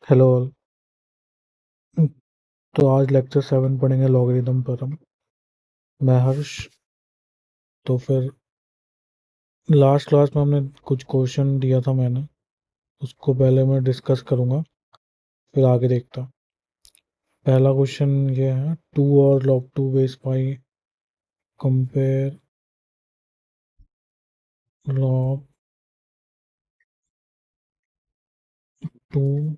Hello all. तो आज lecture 7 पढ़ेंगे लॉगरिदम पर हम। मैं हर्ष। तो फिर लास्ट क्लास में हमने कुछ क्वेश्चन दिया था मैंने, उसको पहले मैं डिस्कस करूँगा, फिर आगे देखता। पहला क्वेश्चन ये है, 2 और log 2 base pi compare log 2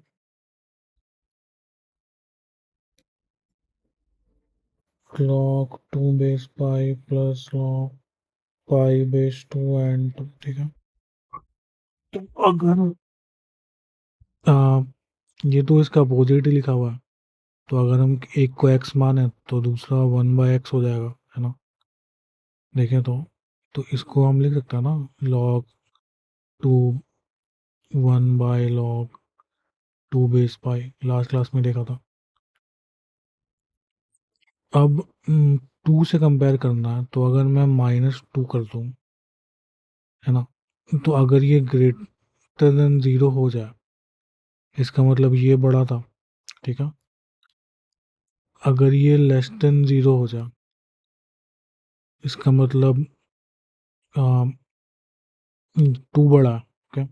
log 2 base pi plus log Pi base 2 and 2। ठीक है। तो अगर आ, ये तो इसका अपोजिट ही लिखा हुआ है, तो अगर हम एक को x माने तो दूसरा 1/x हो जाएगा, है ना। देखें तो इसको हम लिख सकते हैं ना, log 2 1/log 2 बेस पाई, लास्ट क्लास में देखा था। अब 2 से कंपेयर करना है, तो अगर मैं -2 कर दूँ, है ना, तो अगर ये ग्रेटर देन 0 हो जाए, इसका मतलब ये बड़ा था। ठीक है। अगर ये लेस देन 0 हो जाए, इसका मतलब 2 बड़ा है। ओके।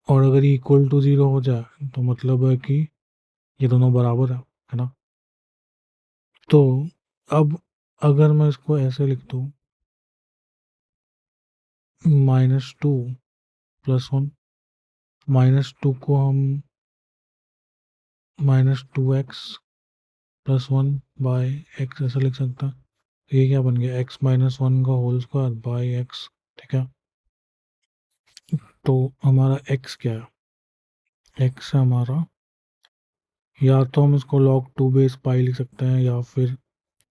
और अगर इक्वल टू 0 हो जाए, तो मतलब है कि ये दोनों बराबर है ना। तो अब अगर मैं इसको ऐसे लिख दूँ, -2 +1, -2 को हम -2x +1/x ऐसा लिख सकते हैं। ये क्या बन गया, x-1 का होल स्क्वायर बाई x। ठीक है। तो हमारा x क्या है, x है हमारा, या तो हम इसको log 2 बेस पाई लिख सकते हैं, या फिर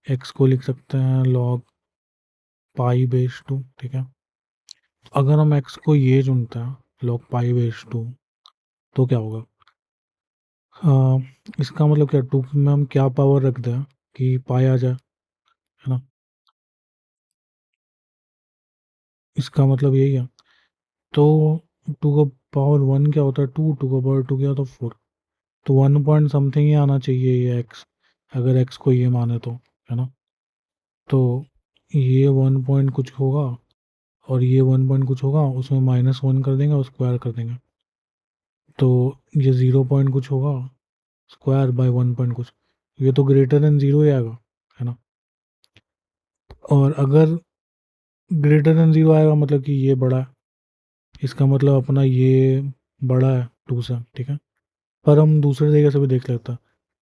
x को लिख सकते हैं log पाई बेस 2। ठीक है। अगर हम x को ये चुनते हैं log पाई बेस 2, तो क्या होगा। इसका मतलब क्या, 2 में हम क्या पावर रख दें कि पाई आ जाए, है ना। इसका मतलब यही है। तो 2 का पावर 1 क्या होता है, 2 का पावर 2 क्या होता है, 4। तो 1 पॉइंट समथिंग ही आना चाहिए ये x, अगर x को ये माने तो, है ना। तो ये 1 पॉइंट कुछ होगा, और ये 1 पॉइंट कुछ होगा, उसमें -1 कर देंगे और स्क्वायर कर देंगे, तो ये 0 पॉइंट कुछ होगा, स्क्वायर बाय 1 पॉइंट कुछ, ये तो ग्रेटर देन 0 ही आएगा, है ना। और अगर ग्रेटर देन 0 आएगा मतलब कि ये बड़ा है, इसका मतलब अपना ये बड़ा है 2 से। ठीक है। पर हम दूसरे तरीके से भी देख लेते हैं,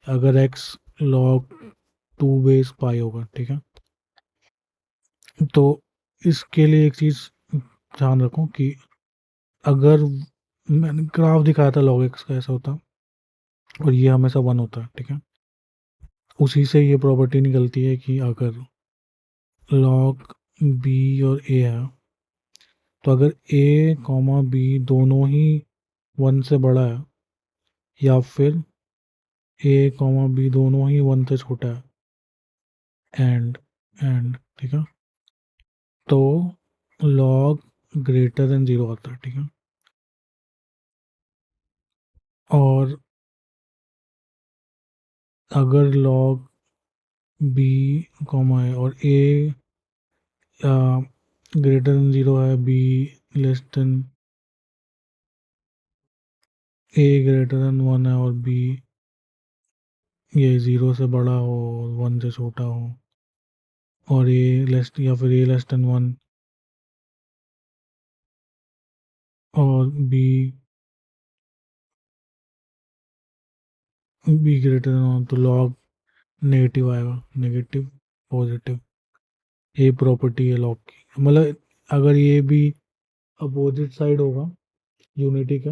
अगर x log 2 बेस पाई होगा, ठीक है, तो इसके लिए एक चीज़ ध्यान रखो कि अगर मैंने ग्राफ दिखाया था log x का, ऐसा होता और ये हमेशा 1 होता है। ठीक है। उसी से ये प्रॉपर्टी निकलती है कि अगर log b और a है, तो अगर a, b दोनों ही 1 से बड़ा है, या फिर a, b दोनों ही 1 से छोटा है, एंड ठीक है, तो log ग्रेटर देन 0 आता है। ठीक है। और अगर log b, है और a ग्रेटर देन 0 है, b less than, a greater than 1 है, और b ये 0 से बड़ा हो और 1 से छोटा हो, और a लेस, या फिर a लेस देन 1 और b ग्रेटर देन 1, तो log नेगेटिव आएगा, नेगेटिव पॉजिटिव। ये प्रॉपर्टी है log की, मतलब अगर ये भी अपोजिट साइड होगा यूनिटी का,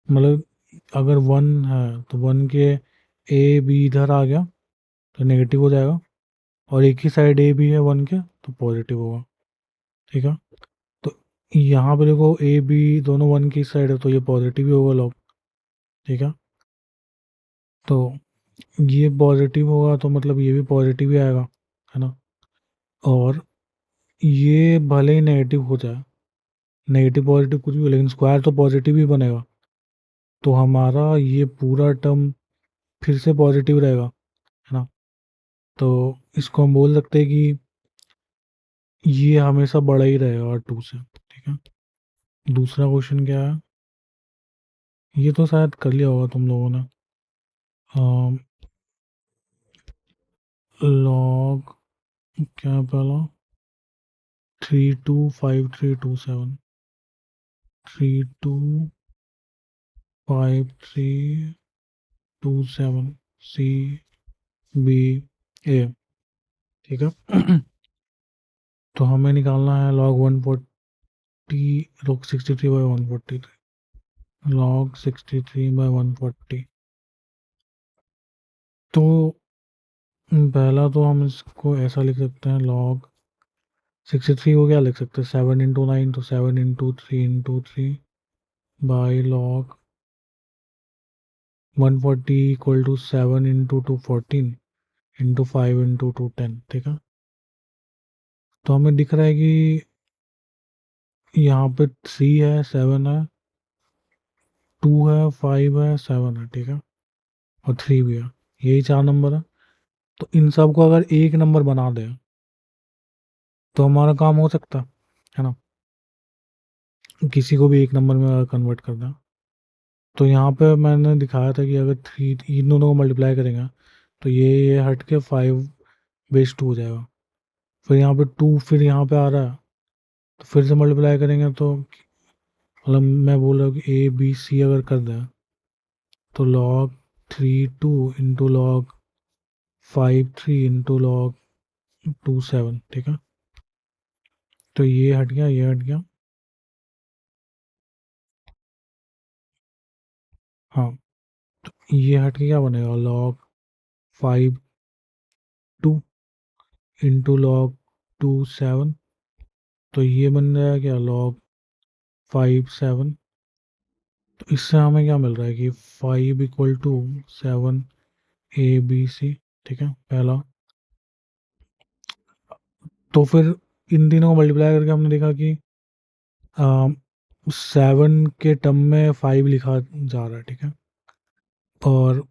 मतलब अगर 1 है तो 1 के ए बी इधर आ गया तो नेगेटिव हो जाएगा, और एक ही साइड ए बी है 1 के तो पॉजिटिव होगा। ठीक है। तो यहाँ पे देखो ए बी दोनों 1 की साइड है, तो ये पॉजिटिव ही होगा लॉग। ठीक है। तो ये पॉजिटिव होगा तो मतलब ये भी पॉजिटिव ही आएगा, है ना। और ये भले ही नेगेटिव हो जाए, नेगेटिव पॉजिटिव कुछ भी हो, लेकिन स्क्वायर तो पॉजिटिव ही बनेगा। तो हमारा ये पूरा टर्म फिर से पॉजिटिव रहेगा, है ना। तो इसको हम बोल सकते हैं कि ये हमेशा बड़ा ही रहेगा R2 से, ठीक है। दूसरा क्वेश्चन क्या है, ये तो शायद कर लिया होगा तुम लोगों ने। लॉग क्या है पहला, 325327, 325327 CBA, ठीक है। तो हमें निकालना है लॉग 140, लॉग 63/143, लॉग 63/140। तो पहला तो हम इसको ऐसा लिख सकते हैं, लॉग 63 को क्या लिख सकते हैं, 7 × 9, तो 7 × 3 × 3 बाई लॉग 140 = 7 × 2 14 × 5 × 2 10, ठीक है। तो हमें दिख रहा है कि यहाँ पे 3 है, 7 है, 2 है, 5 है, 7 है, ठीक है, और 3 भी है। यही 4 नंबर है। तो इन सब को अगर एक नंबर बना दे तो हमारा काम हो सकता है ना, किसी को भी एक नंबर में कन्वर्ट कर दें। तो यहाँ पे मैंने दिखाया था कि अगर थ्री इन दोनों को मल्टीप्लाई करेंगे तो ये हट के 5/2 हो जाएगा। फिर यहाँ पे 2 फिर यहाँ पे आ रहा है, तो फिर से मल्टीप्लाई करेंगे तो मतलब मैं बोल रहा हूँ कि ABC अगर कर दें तो log 3 2 × log 5 3 × log 2 7, ठीक है। तो ये हट गया, ये हट गया। हाँ, तो ये हट के क्या बनेगा, log 5 2 × log 2 7। तो ये बन रहा है क्या, log 5 7। तो इससे हमें क्या मिल रहा है कि 5 = 7 ABC, ठीक है, पहला। तो फिर इन तीनों को मल्टीप्लाई करके हमने देखा कि 7 के टर्म में 5 लिखा जा रहा है, ठीक है। और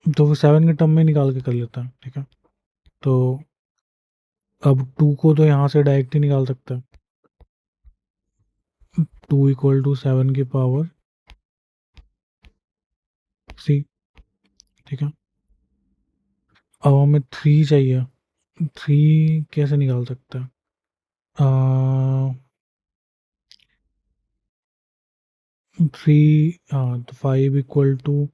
तो फिर 7 के टर्म में निकाल के कर लेता है, ठीक है। तो अब 2 को तो यहाँ से डायरेक्ट ही निकाल सकते हैं, 2 = 7 की पावर C, ठीक है। अब हमें 3 चाहिए, 3 कैसे निकाल सकते हैं, 3, हाँ, तो 5 =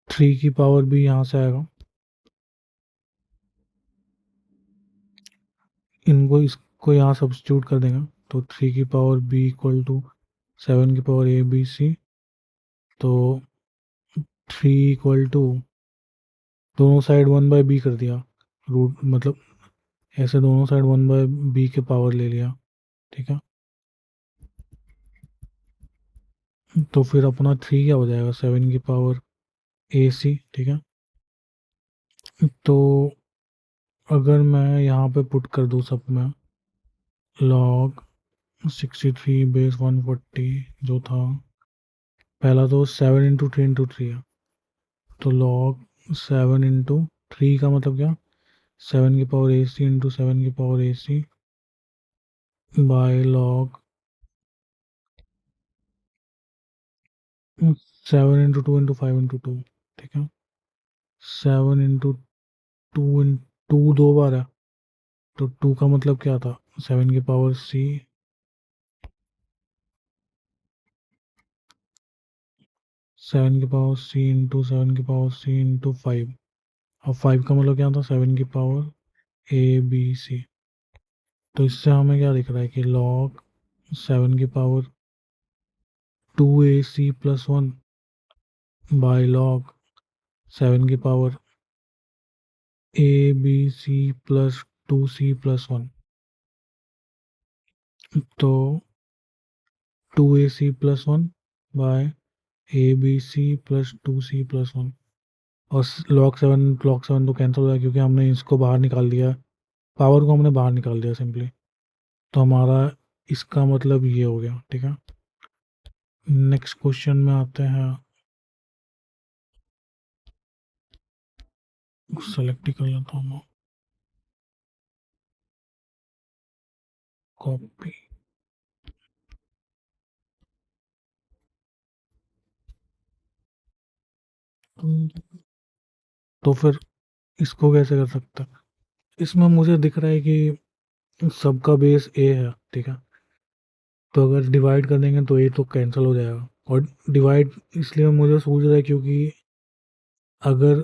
3 की पावर भी यहाँ से आएगा। इनको इसको यहाँ सब्स्टिट्यूट कर देंगे, तो 3 की पावर B = 7 की पावर ABC। तो 3 = दोनों साइड 1/B कर दिया, रूट मतलब ऐसे दोनों साइड 1/B के पावर ले लिया, ठीक है। तो फिर अपना 3 क्या हो जाएगा, 7 की पावर AC, ठीक है। तो अगर मैं यहाँ पे पुट कर दूँ सब में, log 63/140 जो था, पहला तो 7 × 3 × 3 है, तो log 7 × 3 का मतलब क्या, 7 की पावर AC × 7 की पावर AC बाय log 7 × 2 × 5 × 2, ठीक है। 7 × 2 दो बार है, तो 2 का मतलब क्या था, 7 की पावर C, 7 की पावर C × 7 की पावर C × 5। अब 5 का मतलब क्या था, 7 की पावर ABC। तो इससे हमें क्या दिख रहा है कि log 7 की पावर 2AC+1 बाय log 7 की पावर ABC+2C+1। तो 2AC+1 बाय ABC+2C+1, और log 7 तो कैंसिल हो गया क्योंकि हमने इसको बाहर निकाल दिया, पावर को हमने बाहर निकाल दिया सिंपली। तो हमारा इसका मतलब ये हो गया, ठीक है। नेक्स्ट क्वेश्चन में आते हैं, सेलेक्ट ही कर लेता हूँ, कॉपी। तो फिर इसको कैसे कर सकते हैं? इसमें मुझे दिख रहा है कि सबका बेस ए है, ठीक है। तो अगर डिवाइड कर देंगे तो ए तो कैंसिल हो जाएगा, और डिवाइड इसलिए मुझे सूझ रहा है क्योंकि अगर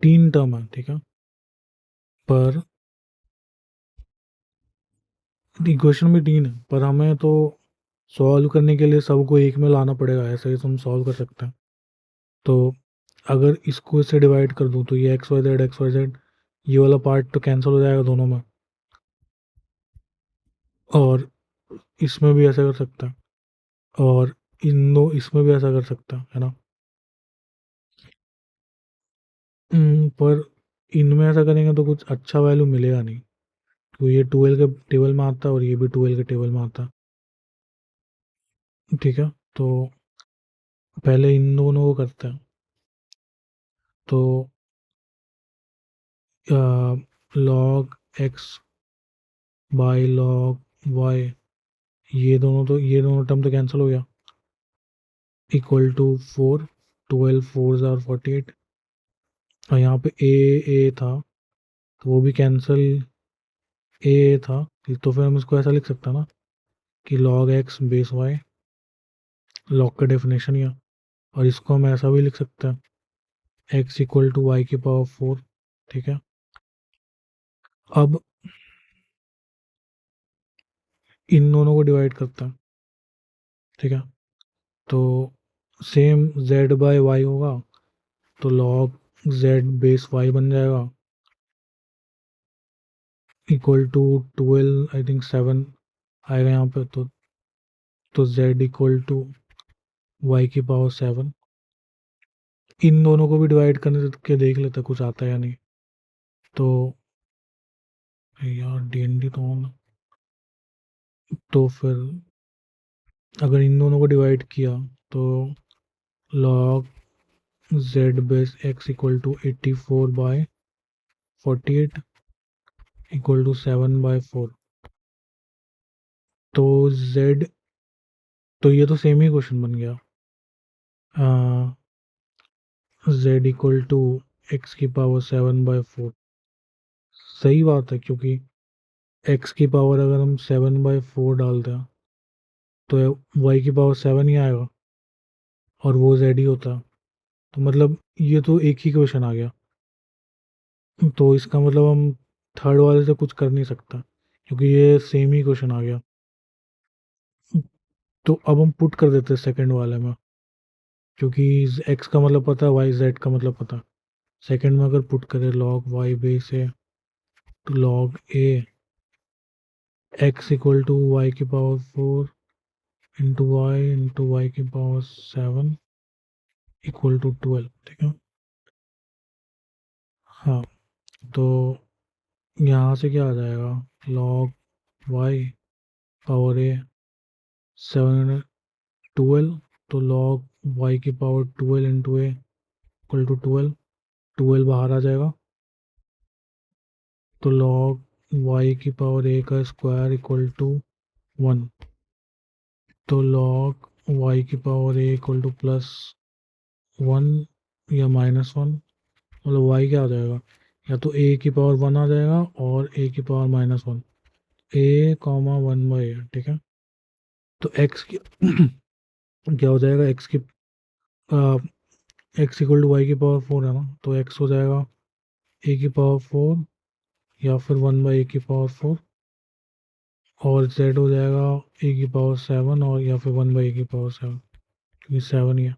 3 टर्म है, ठीक है, पर इक्वेशन में 3 है, पर हमें तो सॉल्व करने के लिए सबको एक में लाना पड़ेगा, ऐसे ही हम सॉल्व कर सकते हैं। तो अगर इसको इससे डिवाइड कर दूं तो ये एक्स वाई जेड, ये वाला पार्ट तो कैंसिल हो जाएगा दोनों में, और इसमें भी ऐसा कर सकता है, और इन दो इसमें भी ऐसा कर सकता है ना। पर इनमें ऐसा करेंगे तो कुछ अच्छा वैल्यू मिलेगा नहीं, तो ये 12 के टेबल में आता है और ये भी 12 के टेबल में आता है, ठीक है। तो पहले इन दोनों को करते हैं। तो log X by log Y, ये दोनों टर्म तो कैंसिल हो गया, इक्वल टू 4, 12 फोर ज़ार 48, और यहाँ पे ए था तो वो भी कैंसिल, ए था, तो फिर हम इसको ऐसा लिख सकते हैं ना कि log X base Y, log का डेफिनेशन या, और इसको हम ऐसा भी लिख सकते हैं, एक्स इक्वल टू वाई की पावर 4, ठीक है। अब इन दोनों को डिवाइड करते हैं, ठीक है। तो सेम जेड बाय वाई होगा, तो लॉग जेड बेस वाई बन जाएगा, इक्वल टू 12, आई थिंक 7 आएगा यहाँ पे, तो जेड इक्वल टू वाई की पावर 7। इन दोनों को भी डिवाइड करने के देख लेते कुछ आता है या नहीं। तो यार डीएनडी तो होना, तो फिर अगर इन दोनों को डिवाइड किया तो log Z base X equal to 84/48 equal to 7/4। तो जेड, तो ये तो सेम ही क्वेश्चन बन गया, जेड इक्वल टू एक्स की पावर 7/4। सही बात है, क्योंकि एक्स की पावर अगर हम 7/4 डालते हैं तो वाई की पावर 7 ही आएगा, और वो जेड ही होता है। तो मतलब ये तो एक ही क्वेश्चन आ गया, तो इसका मतलब हम थर्ड वाले से कुछ कर नहीं सकता क्योंकि ये सेम ही क्वेश्चन आ गया। तो अब हम पुट कर देते हैं सेकंड वाले में, क्योंकि एक्स का मतलब पता है, वाई जेड का मतलब पता है। सेकंड में अगर पुट करें लॉग वाई बेस है, तो log A X equal to Y की पावर 4 इंटू वाई की पावर 7 इक्वल टू 12, ठीक है। हाँ, तो यहाँ से क्या आ जाएगा, लॉग वाई पावर ए 712, तो लॉग वाई की power 12 into A equal to 12, 12 बाहर आ जाएगा, तो लॉग वाई की पावर ए का स्क्वायर इक्वल टू 1, तो लॉग वाई की पावर ए इक्वल टू +1 या -1, मतलब वाई क्या आ जाएगा, या तो ए की पावर 1 आ जाएगा और ए की पावर -1, a, 1/, ठीक है। तो एक्स की क्या हो जाएगा, एक्स इक्वल टू वाई की पावर 4 है ना, तो एक्स हो जाएगा ए की पावर 4 या फिर 1/a की पावर 4, और जेड हो जाएगा ए की पावर 7 और या फिर 1/a की पावर 7, क्योंकि 7 ही है।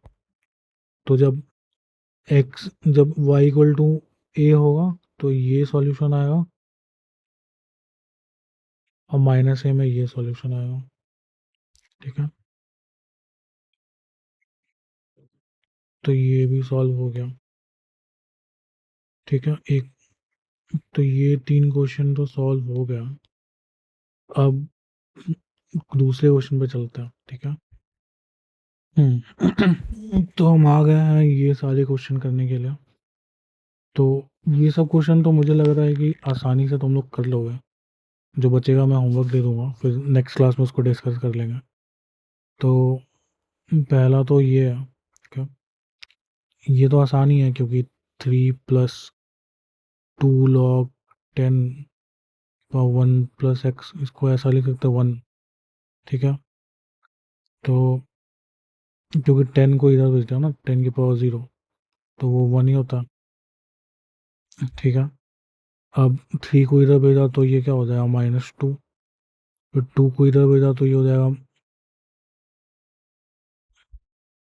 तो जब y इक्वल टू ए होगा तो ये सॉल्यूशन आएगा, और -a में ये सॉल्यूशन आएगा, ठीक है। तो ये भी सॉल्व हो गया। ठीक है। एक तो ये 3 क्वेश्चन तो सॉल्व हो गया। अब दूसरे क्वेश्चन पे चलते हैं, ठीक है। तो हम आ गए हैं ये सारे क्वेश्चन करने के लिए। तो ये सब क्वेश्चन तो मुझे लग रहा है कि आसानी से तुम लोग कर लोगे। जो बचेगा मैं होमवर्क दे दूंगा, फिर नेक्स्ट क्लास में उसको डिस्कस कर लेंगे। तो पहला तो ये है, क्या ये तो आसान ही है, क्योंकि 3 + 2 log 10 का 1 + x, इसको ऐसा लिख सकते हैं 1। ठीक है। तो क्योंकि 10 को इधर भेजते हो ना, 10⁻0, तो वो 1 ही होता। ठीक है। अब 3 को इधर भेजा तो ये क्या हो जाएगा, -2। फिर 2 को इधर भेजा तो ये हो जाएगा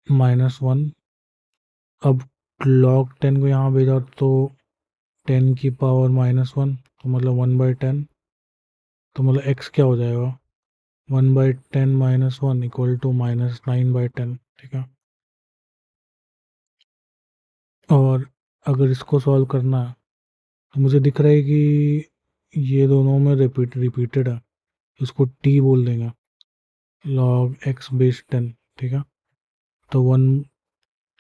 -1। अब log 10 को यहाँ भेजा तो 10⁻−1, तो मतलब 1/10। तो मतलब x क्या हो जाएगा, 1/10 - 1 = -9/10। ठीक है। और अगर इसको सॉल्व करना है तो मुझे दिख रहा है कि ये दोनों में रिपीटेड है, इसको t बोल देंगे, log x/10। ठीक है। तो 1,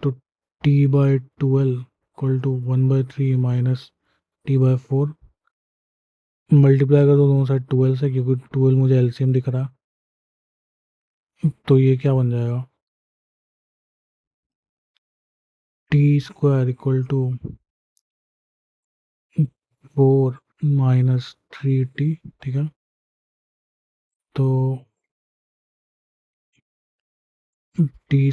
तो t/12 = 1/3 - t/4। मल्टीप्लाई कर दो दोनों साइड 12 से, क्योंकि 12 मुझे एलसीएम दिख रहा है। तो ये क्या बन जाएगा, t² = 4 - 3t। ठीक है। तो t²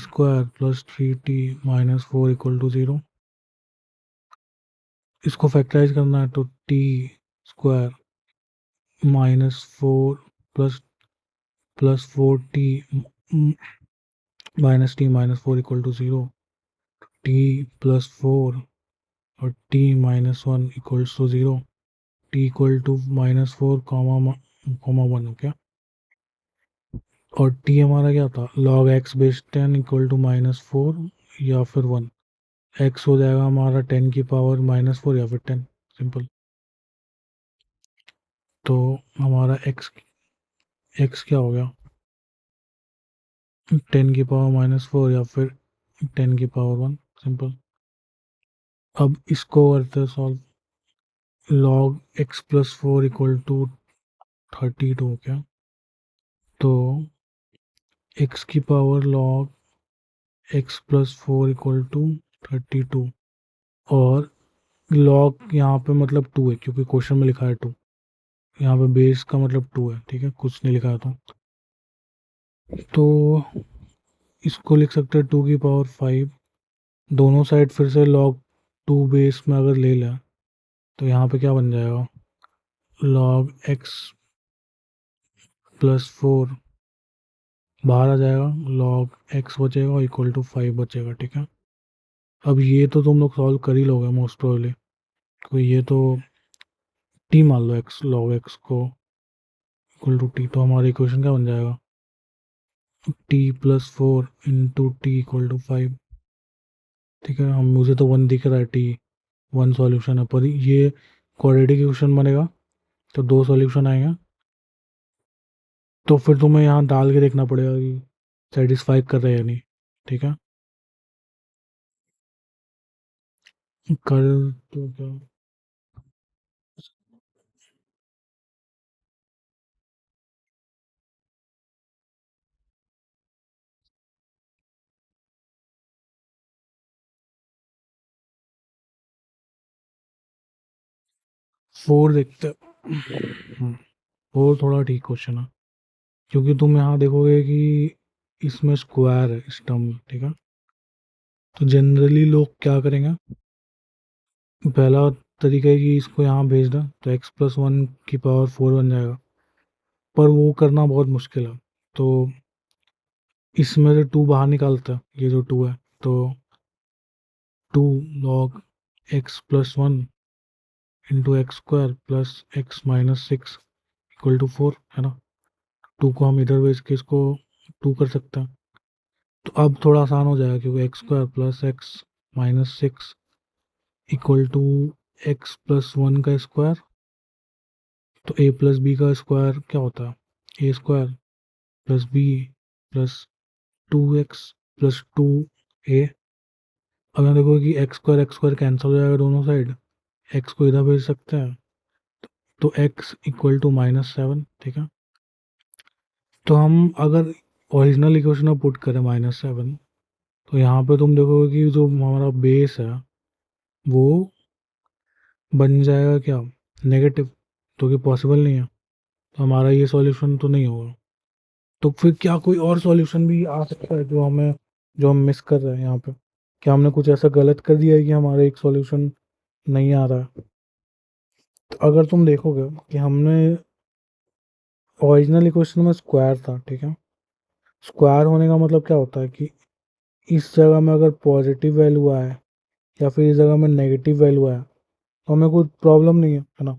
+ 3t - 4 = 0। इसको फैक्टराइज करना है तो t² -4 +4t -t - 4 = 0। t +4 और t - 1 = 0। t = -4, 1। और t हमारा क्या था, log x/10 = -4 या फिर 1। x हो जाएगा हमारा 10⁻⁻4 या फिर 10, सिंपल। तो हमारा x क्या हो गया, 10⁻⁻4 या फिर 10⁻1, सिंपल। अब इसको करते हैं सॉल्व। log x + 4 = 32, क्या। तो x⁻log x + 4 = 32। और log यहाँ पे मतलब 2 है, क्योंकि क्वेश्चन में लिखा है 2। यहाँ पे बेस का मतलब 2 है, ठीक है, कुछ नहीं लिखा है। तो इसको लिख सकते हैं 2⁵। दोनों साइड फिर से log 2 बेस में अगर ले लें तो यहाँ पे क्या बन जाएगा, log x + 4 बाहर आ जाएगा, log x बचेगा = 5 बचेगा। ठीक है। अब ये तो तुम लोग सॉल्व कर ही लोगे मोस्ट प्रोबेबली। तो ये तो t मान लो, x log x को = t, तो हमारा इक्वेशन क्या बन जाएगा, t + 4 × t = 5। ठीक है। हम मुझे तो 1 दिख रहा है, t 1 सॉल्यूशन है, पर ये क्वाड्रेटिक इक्वेशन बनेगा तो 2 सॉल्यूशन आएंगे। तो फिर तुम्हें यहाँ डाल के देखना पड़ेगा कि सेटिस्फाई कर रहे हैं या नहीं। ठीक है। कर तो क्या, 4 देखते हैं। 4 थोड़ा ठीक क्वेश्चन है, क्योंकि तुम यहाँ देखोगे कि इसमें स्क्वायर है इस टर्म में। ठीक है। तो जनरली लोग क्या करेंगे, पहला तरीका है कि इसको यहाँ भेज दें तो x + 1⁴ बन जाएगा, पर वो करना बहुत मुश्किल है। तो इसमें से 2 बाहर निकालते हैं, ये जो 2 है, तो 2 log x + 1 × x² + x - 6 = 4, है ना। 2 को हम इधर भेज के इसको 2 कर सकते हैं। तो अब थोड़ा आसान हो जाएगा, क्योंकि x² + x - 6 = x plus one का स्क्वायर, तो ए प्लस बी का स्क्वायर क्या होता है, a square plus b plus 2x plus 2a। अब यहाँ देखो कि एक्स स्क्वायर कैंसिल हो जाएगा दोनों साइड, एक्स को इधर भेज सकते हैं, तो x इक्वल टू -7, ठीक है। तो हम अगर ओरिजिनल इक्वेशन में पुट करें -7, तो यहाँ पे तुम देखोगे कि जो हमारा बेस है वो बन जाएगा क्या, नेगेटिव, तो कि पॉसिबल नहीं है, तो हमारा ये सॉल्यूशन तो नहीं होगा। तो फिर क्या कोई और सॉल्यूशन भी आ सकता है जो हम मिस कर रहे हैं यहाँ पे? क्या हमने कुछ ऐसा गलत कर दिया है कि हमारा एक सॉल्यूशन नहीं आ रहा है? तो अगर तुम देखोगे कि हमने ओरिजिनल इक्वेशन में स्क्वायर था, ठीक है। स्क्वायर होने का मतलब क्या होता है कि इस जगह में अगर पॉजिटिव वैल्यू आए या फिर इस जगह में नेगेटिव वैल्यू आए तो हमें कोई प्रॉब्लम नहीं है ना,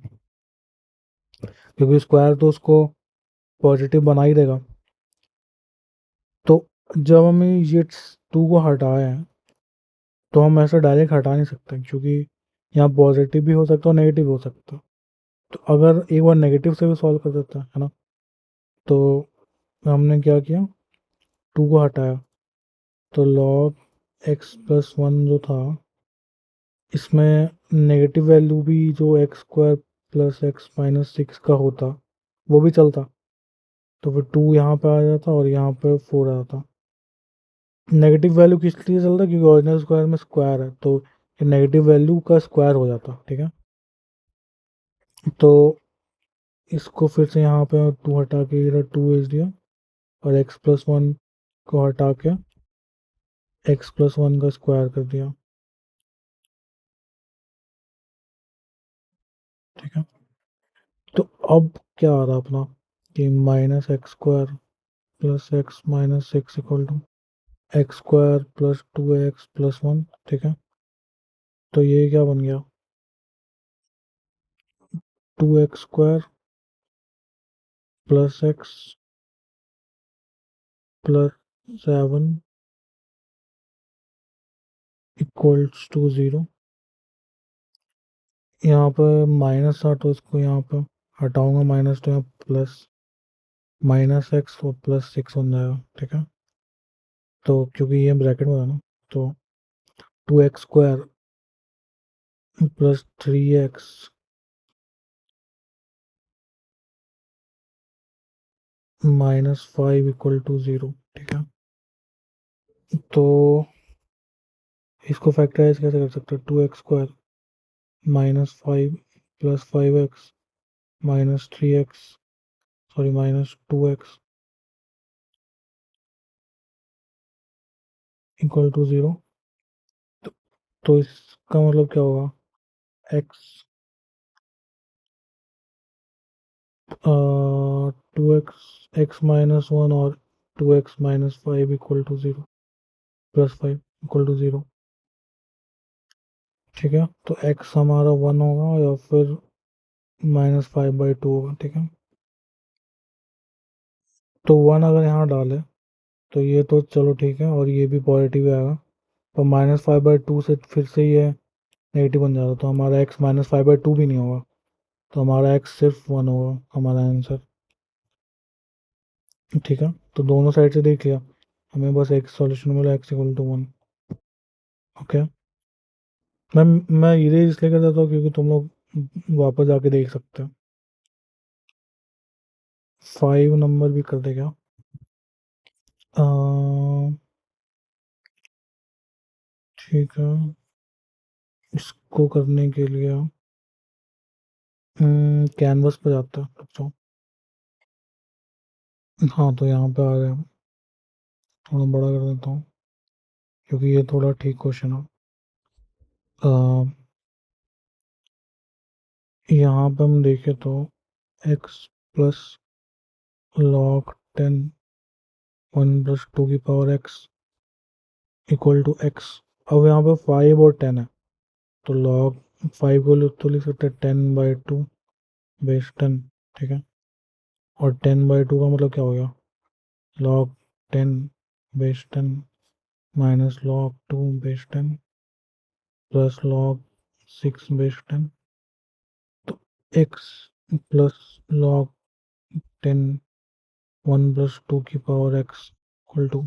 क्योंकि स्क्वायर तो उसको पॉजिटिव बना ही देगा। तो जब हमें ये टू को हटाया है तो हम ऐसा डायरेक्ट हटा नहीं सकते, क्योंकि यहाँ पॉजिटिव भी हो सकता है और नेगेटिव भी हो सकता है। तो अगर एक बार नेगेटिव से भी सॉल्व कर देते हैं, है ना, तो हमने क्या किया, टू को हटाया, तो लॉग एक्स प्लस वन जो था, इसमें नेगेटिव वैल्यू भी जो x square plus X minus six का होता वो भी चलता, तो फिर टू यहाँ पे आ जाता और यहाँ पे फोर आ जाता। नेगेटिव वैल्यू किस लिए चलता, क्योंकि ओरिजिनल स्क्वायर में स्क्वायर है, तो ये नेगेटिव वैल्यू का स्क्वायर हो जाता, ठीक है। तो इसको फिर से यहाँ पे टू हटा के इधर टू भेज दिया, और एक्स प्लस वन को हटा के एक्स प्लस वन का स्क्वायर कर दिया, ठीक है। तो अब क्या आ रहा अपना कि minus X square plus X minus six equal to x square plus two X plus one, ठीक है। तो ये क्या बन गया, two x square plus X plus seven equals to zero. यहाँ पर माइनस था तो इसको यहाँ पर हटाऊंगा माइनस, तो यहाँ प्लस माइनस एक्स और प्लस सिक्स बन जाएगा, ठीक है। तो क्योंकि ये ब्रैकेट में है ना, तो two x square plus three x minus five equal to zero, ठीक है। तो इसको फैक्टराइज कैसे कर सकते हैं, two x square minus five plus five x minus three x, sorry minus two x equal to zero. तो इसका मतलब क्या होगा, x two x x minus one और two x minus five equal to zero, plus five equal to zero, ठीक है। तो x हमारा वन होगा या फिर माइनस फाइव बाई टू होगा, ठीक है। तो वन अगर यहाँ डाले तो ये तो चलो ठीक है, और ये भी पॉजिटिव आएगा, तो माइनस फाइव बाई टू से फिर से ये नेगेटिव बन जाता, तो हमारा x minus five by two भी नहीं होगा, तो हमारा एक्स सिर्फ वन होगा हमारा आंसर, ठीक है। तो दोनों साइड से देख लिया, हमें बस एक सॉल्यूशन मिला, X equal to one. Okay, मैं इरेज इसलिए कर देता हूँ क्योंकि तुम लोग वापस जाके देख सकते हो। फाइव नंबर भी कर देगा, ठीक है। इसको करने के लिए कैनवस पे जाता है, अच्छा। हाँ, तो यहाँ पे आ गया, थोड़ा बड़ा कर देता हूँ क्योंकि ये थोड़ा ठीक क्वेश्चन है। यहाँ पे हम देखें तो x plus log ten one plus two की power x equal to x. अब यहाँ पे फाइव और टेन है, तो लॉग फाइव को तो लिख सकते हैं ten by two base ten, ठीक है। और टेन बाई टू का मतलब क्या हो गया, log ten base ten minus log to base ten plus log 6/10, तो x प्लस log 10 1 प्लस 2 की power x equal to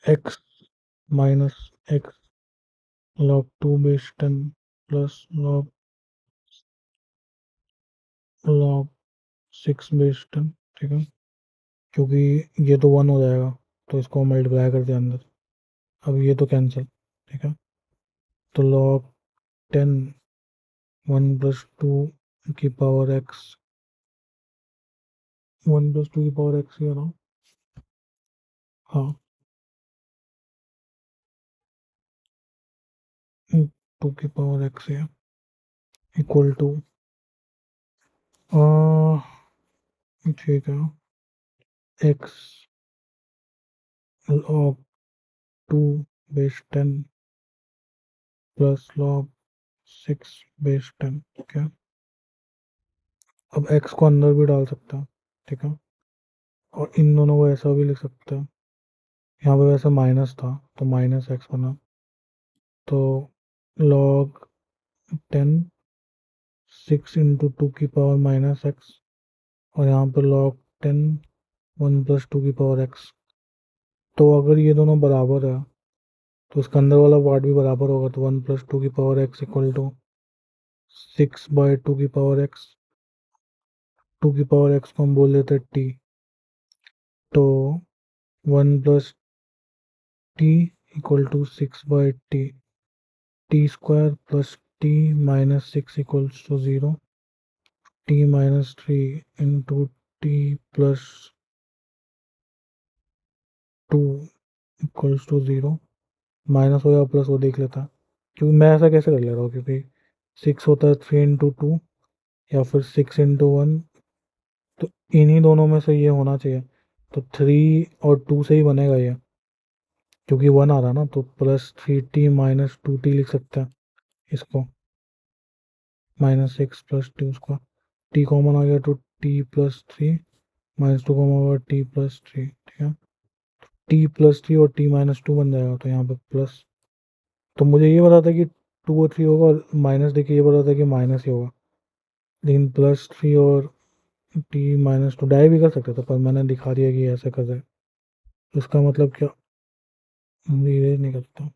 x minus x log 2/10 plus log 6/10, ठीक है, क्योंकि ये तो 1 हो जाएगा तो इसको मल्टीप्लाई कर दिया अंदर, अब ये तो कैंसिल, ठीक है, तो log 10 1 प्लस 2 की पावर x 1 प्लस 2 की पावर x ही रहा, हाँ, 2 की पावर x है इक्वल टू, ठीक है, x log 2/10 प्लस log 6/10, ठीक है, अब x को अंदर भी डाल सकता है, ठीक है, और इन दोनों को ऐसा भी लिख सकते हैं, यहाँ पे वैसे माइनस था तो माइनस एक्स बना, तो log 10 6 इंटू 2 की पावर माइनस एक्स, और यहाँ पे log 10 1 प्लस 2 की पावर एक्स, तो अगर ये दोनों बराबर है तो इसका अंदर वाला पार्ट भी बराबर होगा, तो 1 प्लस 2 की पावर एक्स इक्वल टू 6/2 की पावर एक्स, 2 की पावर एक्स को हम बोल देते हैं टी, तो 1 प्लस टी इक्वल टू 6/टी, t square plus t minus 6 equals to 0, t minus 3 into t plus 2 equals to 0, minus हो या प्लस वो देख लेता, क्योंकि मैं ऐसा कैसे कर ले रहा हूँ, क्योंकि 6 होता है 3 इंटू 2 या फिर 6 इंटू 1, तो इन्हीं दोनों में से ये होना चाहिए, तो 3 और 2 से ही बनेगा ये, क्योंकि 1 आ रहा ना, तो +3t माइनस 2t लिख सकते हैं इसको, -6 + 2 उसका, टी कॉमन आ गया तो t+3 -2 कॉमन होगा t+3, ठीक है, t+3 और t-2 बन जाएगा, तो यहाँ पे प्लस, तो मुझे ये पता था कि 2 और 3 होगा, और माइनस देखिए ये पता था कि माइनस ही होगा, लेकिन +3 और t-2 डायरेक्ट भी कर सकते थे, पर मैंने दिखा दिया कि ऐसे कर रहे, इसका मतलब क्या, इरेज नहीं करता,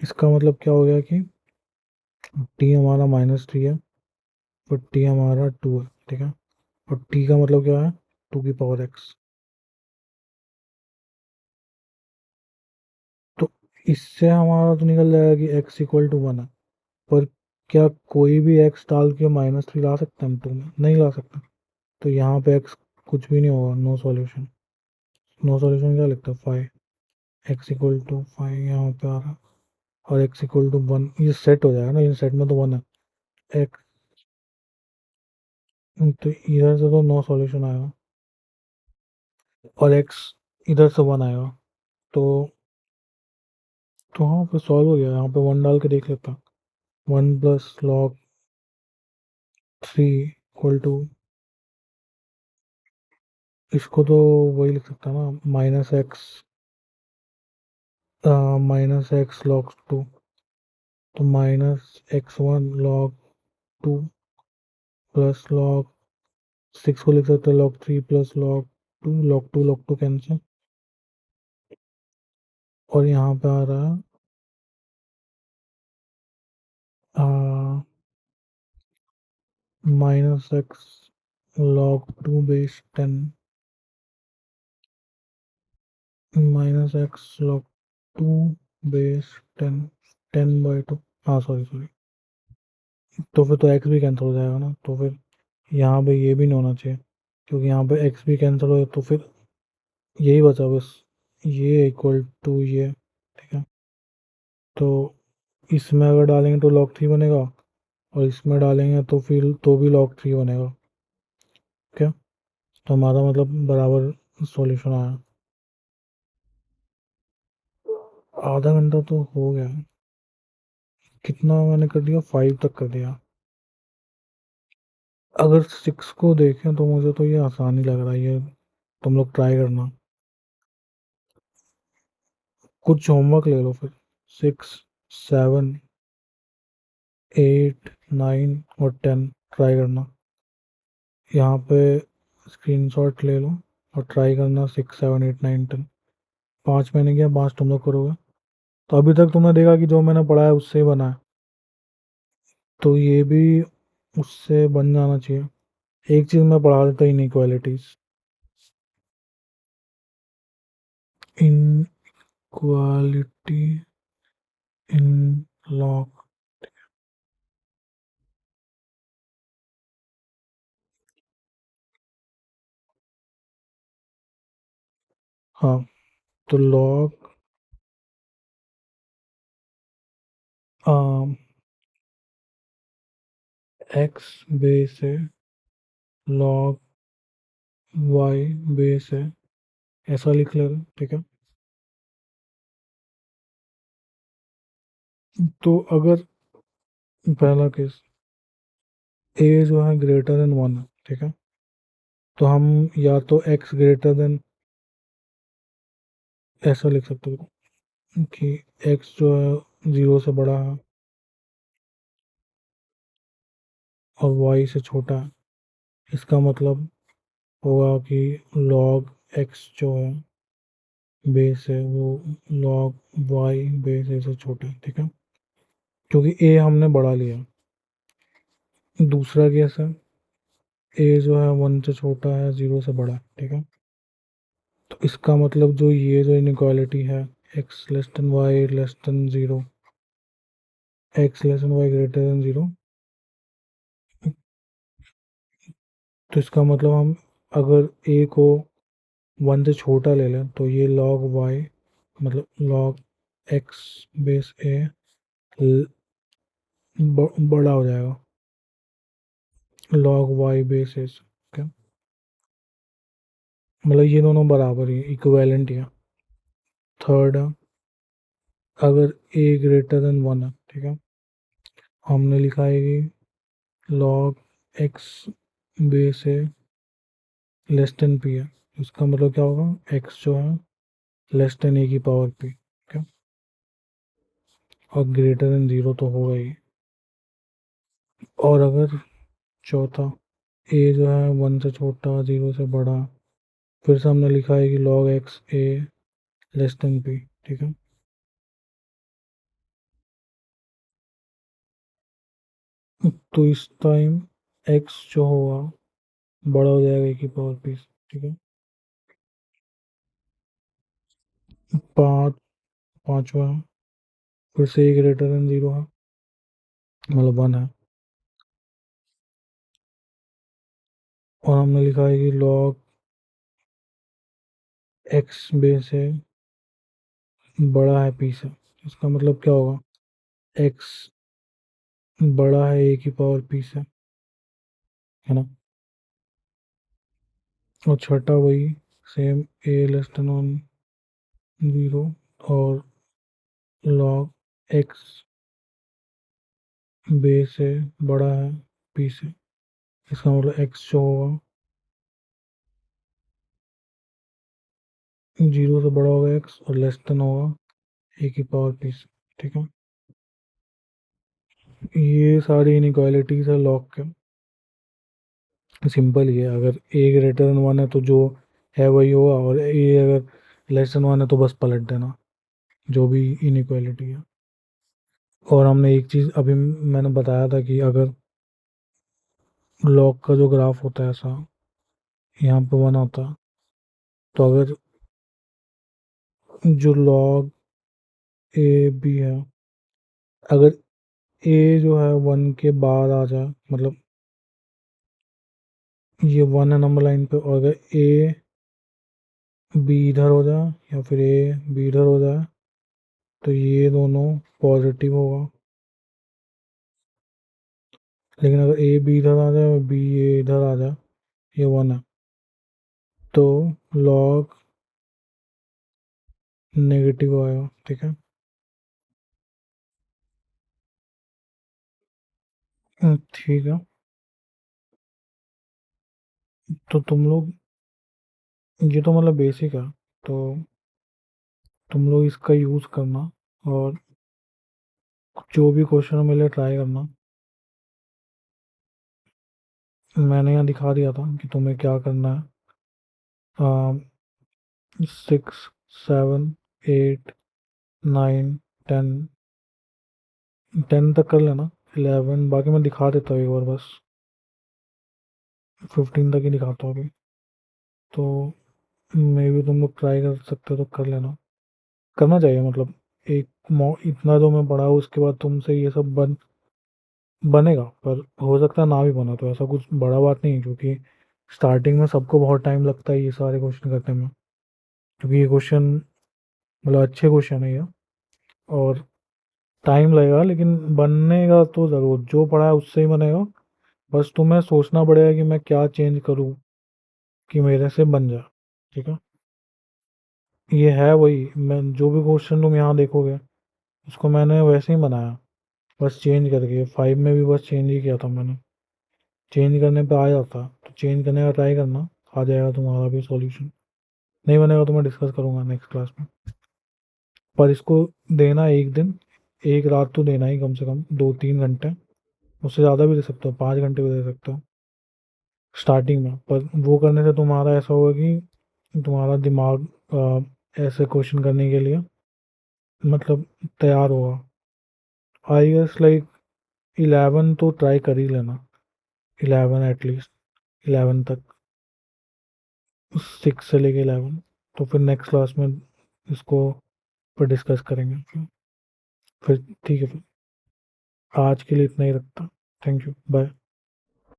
इसका मतलब क्या हो गया कि t हमारा -3 है, और t हमारा 2 है, ठीक है, और t का मतलब क्या है, 2 की पावर x, तो इससे हमारा तो निकल जाएगा कि x इक्वल टू 1 है, पर क्या कोई भी x डाल के -3 ला सकते हैं हम 2 में, नहीं ला सकते, तो यहाँ पे x कुछ भी नहीं होगा, नो सॉल्यूशन, नो सॉल्यूशन क्या लिखता है 5, x इक्वल टू 5 यहाँ पे आ रहा, और x इक्वल टू 1, ये सेट हो जाएगा ना, इन सेट में तो 1 है, x, तो इधर से तो नो सॉल्यूशन आएगा, और x इधर से 1 आएगा, तो हाँ फिर सॉल्व हो गया, यहाँ पे 1 डाल के देख लेता, 1 प्लस log 3 इक्वल टू, इसको तो वही लिख सकता ना, -x log 2, तो -x1 log 2 प्लस log 6 को लिख सकते हैं log 3 प्लस log 2 कैंसिल, और यहाँ पे आ रहा है -x log 2/10 -x log 2/10 10/2, हाँ सॉरी सॉरी, तो फिर तो x भी कैंसिल हो जाएगा ना, तो फिर यहाँ पे ये भी नहीं होना चाहिए, क्योंकि यहाँ पे x भी कैंसिल हो, तो फिर यही बचा बस, ये इक्वल टू ये, ठीक है, तो इसमें अगर डालेंगे तो log 3 बनेगा, और इसमें डालेंगे तो फिर तो भी log 3 बनेगा, क्या, तो हमारा मतलब बराबर सॉल्यूशन आया, आधा घंटा तो हो गया, कितना मैंने कर दिया, 5 तक कर दिया, अगर 6 को देखें तो मुझे तो ये आसान ही लग रहा है, ये तुम लोग ट्राई करना, कुछ होमवर्क ले लो फिर, 6 7, 8, 9 और 10 ट्राई करना। यहाँ पे स्क्रीनशॉट ले लो और ट्राई करना 6, 7, 8, 9, 10। 5 मैंने किया, 5 तुम लोग करोगे। तो अभी तक तुमने देखा कि जो मैंने पढ़ा है उससे ही बना है, तो ये भी उससे बन जाना चाहिए। एक चीज़ मैं पढ़ा देता, इनइक्वालिटीज। इनक्वालिटी इन लॉग। हाँ, तो लॉग एक्स बेस है, लॉग वाई बेस है, ऐसा लिख ले रहे, ठीक है। तो अगर पहला केस ए जो है ग्रेटर देन 1 है, ठीक है, तो हम या तो एक्स ग्रेटर देन, ऐसा लिख सकते हो कि एक्स जो है 0 से बड़ा है और वाई से छोटा है। इसका मतलब होगा कि लॉग एक्स जो है बेस है वो लॉग वाई बेस ए से छोटा है, ठीक है, क्योंकि ए हमने बढ़ा लिया। दूसरा केस है ए जो है 1 से छोटा है, 0 से बड़ा है, ठीक है। तो इसका मतलब जो ये जो इनइक्वालिटी है, X less than Y less than 0, X less than Y greater than 0, तो इसका मतलब हम अगर ए को 1 से छोटा ले लें तो ये log y, मतलब log x बेस ए बड़ा हो जाएगा log y बेस ए से, क्या मतलब ये दोनों बराबर ही इक्विवेलेंट ही है। थर्ड है, अगर a ग्रेटर देन 1 है, ठीक है, हमने लिखा है कि log x बेस ए लेस देन p है। इसका मतलब क्या होगा, x जो है लेस देन a की पावर p, क्या, और ग्रेटर देन 0 तो होगा ही। और अगर चौथा ए जो है 1 से छोटा, 0 से बड़ा, फिर से हमने लिखा है कि log एक्स ए लेस देन पी, ठीक है। तो इस टाइम एक्स जो होगा बड़ा हो जाएगा ए की पावर पी से, ठीक है। पाँच, पाँचवा फिर से ए ग्रेटर देन 0 है, मतलब 1 है, और हमने लिखा है कि log एक्स बेस है बड़ा है पी से। इसका मतलब क्या होगा, एक्स बड़ा है ए की पावर पी से, है ना। और छठा वही सेम, ए लेस देन 1, 0, और log एक्स बेस से बड़ा है पी से। इसका मतलब एक्स जो होगा 0 से बड़ा होगा एक्स और लेस देन होगा ए की पावर पी से, ठीक है। ये सारी इनइक्वालिटीज है लॉग के। सिंपल ही है, अगर ए ग्रेटर देन 1 है तो जो है वही होगा, और ए अगर लेस देन 1 है तो बस पलट देना जो भी इनइक्वालिटी है। और हमने एक चीज़ अभी मैंने बताया था कि अगर लॉग का जो ग्राफ होता है ऐसा, यहाँ पे 1 आता है, तो अगर जो लॉग ए बी है, अगर ए जो है 1 के बाद आ जाए, मतलब ये 1 है नंबर लाइन पे, और अगर ए बी इधर हो जाए या फिर ए बी इधर हो जाए तो ये दोनों पॉजिटिव होगा। लेकिन अगर ए बी इधर आ जाए और बी ए इधर आ जाए, ये 1 है, तो लॉग नेगेटिव आएगा, ठीक है। ठीक है, तो तुम लोग, ये तो मतलब बेसिक है, तो तुम लोग इसका यूज़ करना। और जो भी क्वेश्चन मिले ट्राई करना। मैंने यहाँ दिखा दिया था कि तुम्हें क्या करना है। 6, 7, 8, 9, 10, 10 तक कर लेना। 11 बाकी मैं दिखा देता हूँ एक बार बस। 15 तक ही दिखाता हूँ अभी। तो मे भी तुम लोग ट्राई कर सकते हो तो कर लेना। करना चाहिए मतलब। एक इतना जो मैं पढ़ा हूँ उसके बाद तुमसे ये सब बनेगा, पर हो सकता है ना भी बना, तो ऐसा कुछ बड़ा बात नहीं है, क्योंकि स्टार्टिंग में सबको बहुत टाइम लगता है ये सारे क्वेश्चन करने में। क्योंकि ये क्वेश्चन मतलब अच्छे क्वेश्चन है ये, और टाइम लगेगा, लेकिन बनेगा तो ज़रूर। जो पढ़ा है उससे ही बनेगा। बस तुम्हें सोचना पड़ेगा कि मैं क्या चेंज करूँ कि मेरे से बन जाए। ठीक है। ये है वही, मैं जो भी क्वेश्चन तुम यहाँ देखोगे उसको मैंने वैसे ही बनाया, बस चेंज करके। 5 में भी बस चेंज ही किया था मैंने। चेंज करने पे आ जाता, तो चेंज करने का ट्राई करना, आ जाएगा तुम्हारा भी सॉल्यूशन। नहीं बनेगा तो मैं डिस्कस करूँगा नेक्स्ट क्लास में। पर इसको देना एक दिन, एक रात तो देना ही, कम से कम 2-3 घंटे। उससे ज़्यादा भी दे सकते हो, 5 घंटे भी दे सकते हो स्टार्टिंग में। पर वो करने से तुम्हारा ऐसा होगा कि तुम्हारा दिमाग ऐसे क्वेश्चन करने के लिए मतलब तैयार होगा। आई गेस लाइक 11 तो ट्राई कर ही लेना। 11 एटलीस्ट, 11 तक। 6 से लेके 11। तो फिर नेक्स्ट क्लास में इसको पर डिस्कस करेंगे फिर। ठीक है, फिर आज के लिए इतना ही रखता। Thank you, bye.